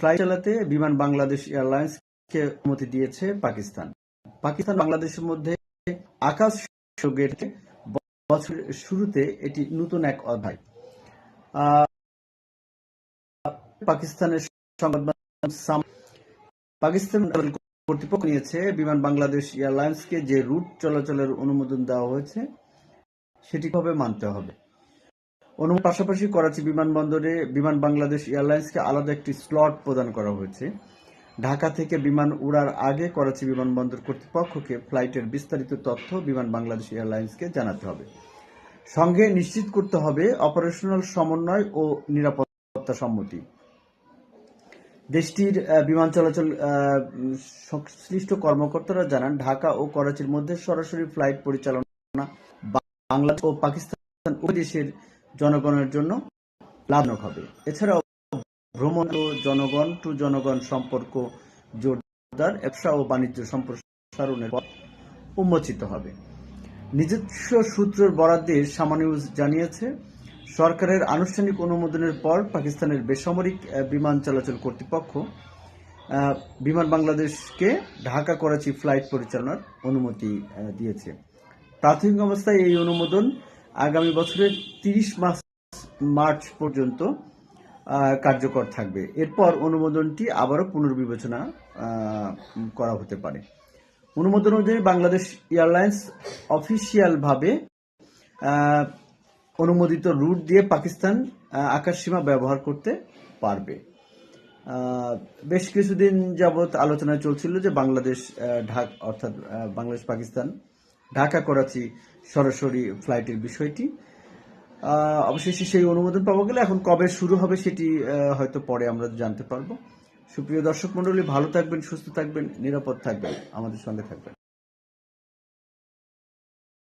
Flight চালাতে বিমান বাংলাদেশ এয়ারলাইন্সকে অনুমতি দিয়েছে পাকিস্তান। পাকিস্তান বাংলাদেশের মধ্যে আকাশ সংযোগের বছরের শুরুতে এটি নতুন এক অধ্যায়। পাকিস্তানের সংবাদ পাকিস্তান কর্তৃপক্ষ নিয়েছে বিমান বাংলাদেশ এয়ারলাইন্সকে যে রুট চলাচলের অনুমোদন দেওয়া হয়েছে সেটি কিভাবে মানতে হবে। অনুমোদনের পাশাপাশি করাচি বিমানবন্দরে বিমান বাংলাদেশ এয়ারলাইন্সকে আলাদা একটি স্লট প্রদান করা হয়েছে। ঢাকা থেকে বিমান উড়ার আগে করাচি বিমানবন্দর কর্তৃপক্ষকে ফ্লাইটের বিস্তারিত তথ্য বিমান বাংলাদেশ এয়ারলাইন্সকে জানাতে হবে। সঙ্গে নিশ্চিত করতে হবে অপারেশনাল সমন্বয় ও নিরাপত্তা সম্মতি। দেশটির বিমান চলাচল সংশ্লিষ্ট কর্মকর্তারা জানান, ঢাকা ও করাচির মধ্যে সরাসরি ফ্লাইট পরিচালনা বাংলাদেশ ও পাকিস্তান উভয় দেশের জনগণের জন্য লাভজনক হবে। এছাড়াও ভ্রমণ ও জনগণ টু জনগণ সম্পর্ক জোরদার, ব্যবসা ও বাণিজ্য সম্প্রসারণের পথ উন্মোচিত হবে। নিজস্ব সূত্রের বরাত দিয়ে সামা নিউজ জানিয়েছে, সরকারের আনুষ্ঠানিক অনুমোদনের পর পাকিস্তানের বেসামরিক বিমান চলাচল কর্তৃপক্ষ বিমান বাংলাদেশকে ঢাকা করাচি ফ্লাইট পরিচালনার অনুমতি দিয়েছে। প্রাথমিক অবস্থায় এই অনুমোদন আগামী বছরের 30 মার্চ পর্যন্ত কার্যকর থাকবে। এরপর অনুমোদনটি আবারও পুনর্বিবেচনা করা হতে পারে। অনুমোদন অনুযায়ী বাংলাদেশ এয়ারলাইন্স অফিসিয়ালভাবে অনুমোদিত রুট দিয়ে পাকিস্তান আকাশসীমা ব্যবহার করতে পারবে। বেশ কিছুদিন যাবৎ আলোচনা চলছিল যে বাংলাদেশ অর্থাৎ বাংলাদেশ পাকিস্তান ঢাকা করাচি সরাসরি ফ্লাইটের বিষয়টি। অবশেষে সেই অনুমোদন পাওয়া গেলে এখন কবে শুরু হবে সেটি হয়তো পরে আমরা জানতে পারবো। সুপ্রিয় দর্শক মণ্ডলী, ভালো থাকবেন, সুস্থ থাকবেন, নিরাপদ থাকবেন, আমাদের সঙ্গে থাকবেন।